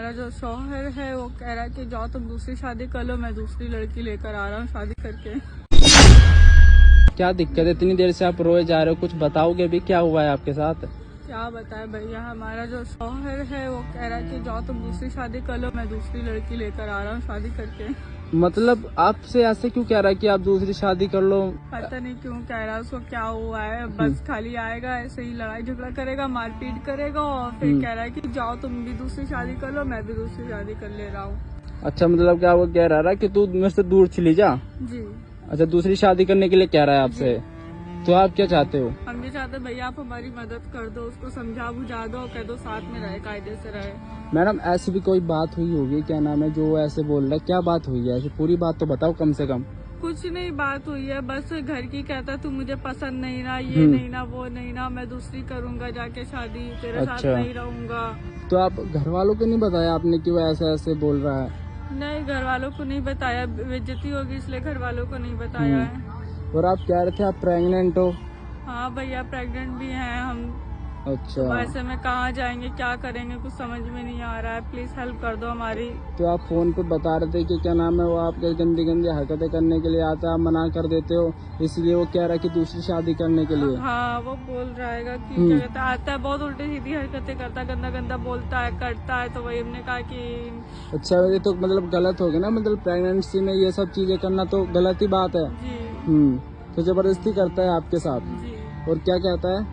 हमारा जो शौहर है वो कह रहा है कि जाओ तुम दूसरी शादी कर लो, मैं दूसरी लड़की लेकर आ रहा हूँ शादी करके। क्या दिक्कत है? इतनी देर से आप रोए जा रहे हो, कुछ बताओगे भी क्या हुआ है आपके साथ? क्या बताए भैया, हमारा जो शौहर है वो कह रहा है कि जाओ तुम दूसरी शादी कर लो, मैं दूसरी लड़की लेकर आ रहा हूँ शादी करके। मतलब आपसे ऐसे क्यों कह रहा है कि आप दूसरी शादी कर लो? पता नहीं क्यों कह रहा है, उसको क्या हुआ है, बस खाली आएगा ऐसे ही लड़ाई झगड़ा करेगा, मारपीट करेगा और फिर कह रहा है कि जाओ तुम भी दूसरी शादी कर लो, मैं भी दूसरी शादी कर ले रहा हूँ। अच्छा, मतलब क्या वो कह रहा है कि तू मेरे से दूर चली जा? जी। अच्छा, दूसरी शादी करने के लिए कह रहा है आपसे। तो आप क्या चाहते हो? हम भी चाहते भैया आप हमारी मदद कर दो, उसको समझा बुझा दो, कह दो साथ में रहे, कायदे से रहे। मैडम ऐसी भी कोई बात हुई होगी, क्या नाम है, जो ऐसे बोल रहा है? क्या बात हुई है ऐसी? पूरी बात तो बताओ कम से कम। कुछ नहीं बात हुई है, बस घर की कहता तू मुझे पसंद नहीं ना, ये नहीं ना, वो नहीं ना, मैं दूसरी करूंगा जाके शादी, तेरे साथ नहीं रहूंगा। तो आप घर वालों को नहीं बताया आपने कि वो ऐसे ऐसे बोल रहा है? नहीं, घर वालों को नहीं बताया, बेइज्जती होगी इसलिए घर वालों को नहीं बताया है। और आप कह रहे थे आप प्रेग्नेंट हो? हाँ भैया प्रेग्नेंट भी हैं हम। अच्छा, तो ऐसे में कहाँ जाएंगे, क्या करेंगे, कुछ समझ में नहीं आ रहा है, प्लीज हेल्प कर दो हमारी। तो आप फोन पे बता रहे थे कि क्या नाम है वो आपके गंदी गंदी हरकतें करने के लिए आता है, आप मना कर देते हो, इसलिए वो कह रहा है कि दूसरी शादी करने के लिए। हाँ वो बोल रहा है कि क्या कहता है, आता है बहुत उल्टी सीधी हरकतें करता है, गंदा गंदा बोलता है, करता है, तो वही हमने कहा कि अच्छा, ये तो मतलब गलत हो गया ना, मतलब प्रेगनेंसी में ये सब चीजें करना तो गलत ही बात है। जी। तो जबरदस्ती करता है आपके साथ। जी। और क्या कहता है?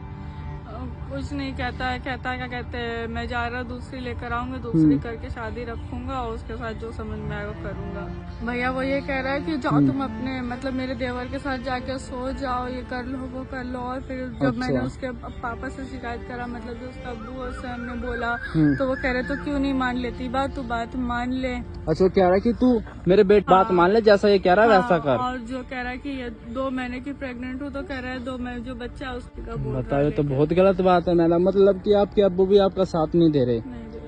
कुछ नहीं कहता है, कहता है क्या कहते हैं, मैं जा रहा दूसरी लेकर आऊंगा, दूसरी करके शादी रखूंगा और उसके साथ जो समझ में आएगा करूंगा। भैया वो ये कह रहा है कि जाओ तुम अपने मतलब मेरे देवर के साथ जाके सो जाओ, ये कर लो वो कर लो। और फिर जब मैंने उसके पापा से शिकायत करा, मतलब जो उसका अब्बू है उससे हमने बोला, तो वो कह रहे तो क्यों नहीं मान लेती बात, तू बात मान ले। अच्छा, वो कह रहा है कि तू मेरे बेटे बात मान ले, जैसा ये कह रहा है वैसा कर। और जो कह रहा है कि ये 2 महीने की प्रेग्नेंट हूँ, तो कह रहा है 2 महीने जो बच्चा है उसकी का बोल रहा है। बताओ, तो बहुत गलत बात है मैडम, मतलब कि आपके अब्बू भी आपका साथ नहीं दे रहे,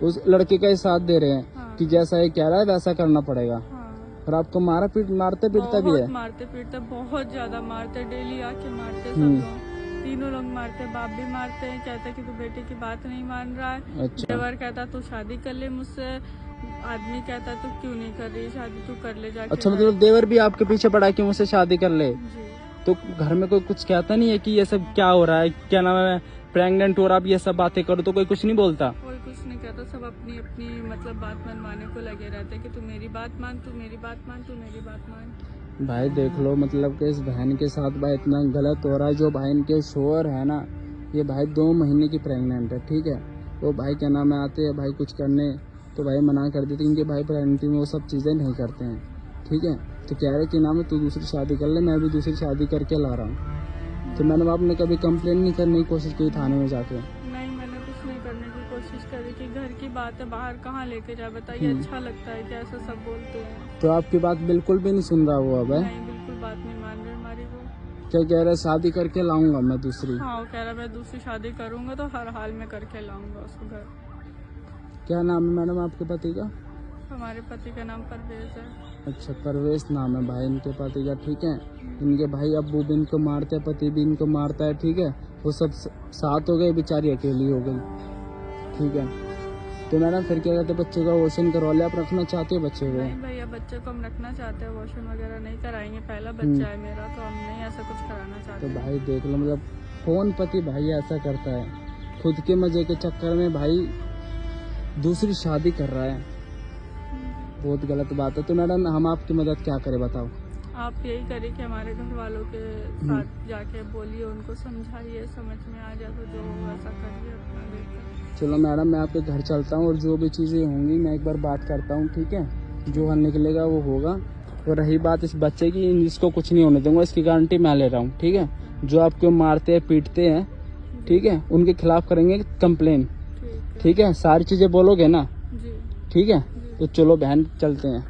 उस लड़के का ही साथ दे रहे हैं कि जैसा ये कह रहा है वैसा करना पड़ेगा। और आपको मारते पीटता भी है? मारते पीटते बहुत ज्यादा मारते, डेली आके मारते, सब लोग, तीनों लोग मारते, बाप भी मारते हैं, कहते कि तू बेटे की बात नहीं मान रहा है। अच्छा। देवर कहता तू शादी कर ले मुझसे, आदमी कहता तू क्यों नहीं कर रही शादी, तू कर ले जाके। अच्छा, मतलब देवर भी आपके पीछे पड़ा कि मुझसे शादी कर ले? जी। तो घर में कोई कुछ कहता नहीं है कि ये सब क्या हो रहा है, क्या नाम है, प्रेग्नेंट हो रहा, आप ये सब बातें करो, तो कोई कुछ नहीं बोलता? कोई कुछ नहीं कहता, सब अपनी अपनी मतलब बात मनवाने को लगे रहते कि तू मेरी बात मान, तू मेरी बात मान, तू मेरी बात मान। भाई देख लो, मतलब कि इस बहन के साथ भाई इतना गलत हो रहा है। जो बहन के शोहर है ना, ये भाई 2 महीने की प्रेग्नेंट है, ठीक है, वो भाई क्या नाम है आते हैं भाई कुछ करने, तो भाई मना कर देते क्योंकि भाई प्रेगनेंसी में वो सब चीज़ें नहीं करते हैं, ठीक है। तो कह रहे कि नाम है तू दूसरी शादी कर ले, मैं भी दूसरी शादी करके ला रहा हूँ। तो मैडम आपने कभी कंप्लेन नहीं करने की कोशिश की थाने में जाके? नहीं, मैंने कुछ नहीं करने की कोशिश करी कि घर की बात है, बाहर कहाँ लेके जाए बताइए, अच्छा लगता है क्या ऐसा सब बोलते हैं। तो आपकी बात बिल्कुल भी नहीं सुन रहा वो अब है? नहीं, बिल्कुल बात नहीं मान रहे हमारी वो। क्या कह रहा है? शादी करके लाऊंगा मैं दूसरी? हाँ, वो कह रहा है मैं दूसरी शादी करूंगा तो हर हाल में करके लाऊंगा उसको घर। क्या नाम है मैडम आपके पति का? हमारे पति का नाम परवेज है। अच्छा, परवेश नाम है भाई इनके पति का, ठीक है। इनके भाई अब्बू भी इनको मारते हैं, पति भी इनको मारता है, ठीक है। वो सब साथ हो गए, बेचारी अकेली हो गई, ठीक है। तो मैडम फिर क्या कहते, बच्चे का वॉशन करवा ले, आप रखना चाहते हो बच्चे को? नहीं भैया, बच्चे को हम रखना चाहते हैं, वॉशन वगैरह नहीं कराएंगे, पहला बच्चा है मेरा, तो हम नहीं ऐसा कुछ कराना चाहते। तो भाई देख लो, मतलब कौन पति भाई ऐसा करता है, खुद के मजे के चक्कर में भाई दूसरी शादी कर रहा है, बहुत गलत बात है। तो मैडम हम आपकी मदद क्या करें बताओ? आप यही करिए कि हमारे घर वालों के साथ जाके बोलिए, उनको समझाइए, समझ में आ जाए तो जो ऐसा करिए अपना देखकर। चलो मैडम, मैं आपके घर चलता हूँ और जो भी चीज़ें होंगी मैं एक बार बात करता हूँ, ठीक है। जो हल निकलेगा वो होगा। और रही बात इस बच्चे की, इसको कुछ नहीं होने दूंगा, इसकी गारंटी मैं ले रहा हूँ, ठीक है। जो आपको मारते हैं पीटते हैं, ठीक है, उनके खिलाफ करेंगे कंप्लेन, ठीक है। सारी चीज़ें बोलोगे ना? जी। ठीक है, तो चलो बहन चलते हैं।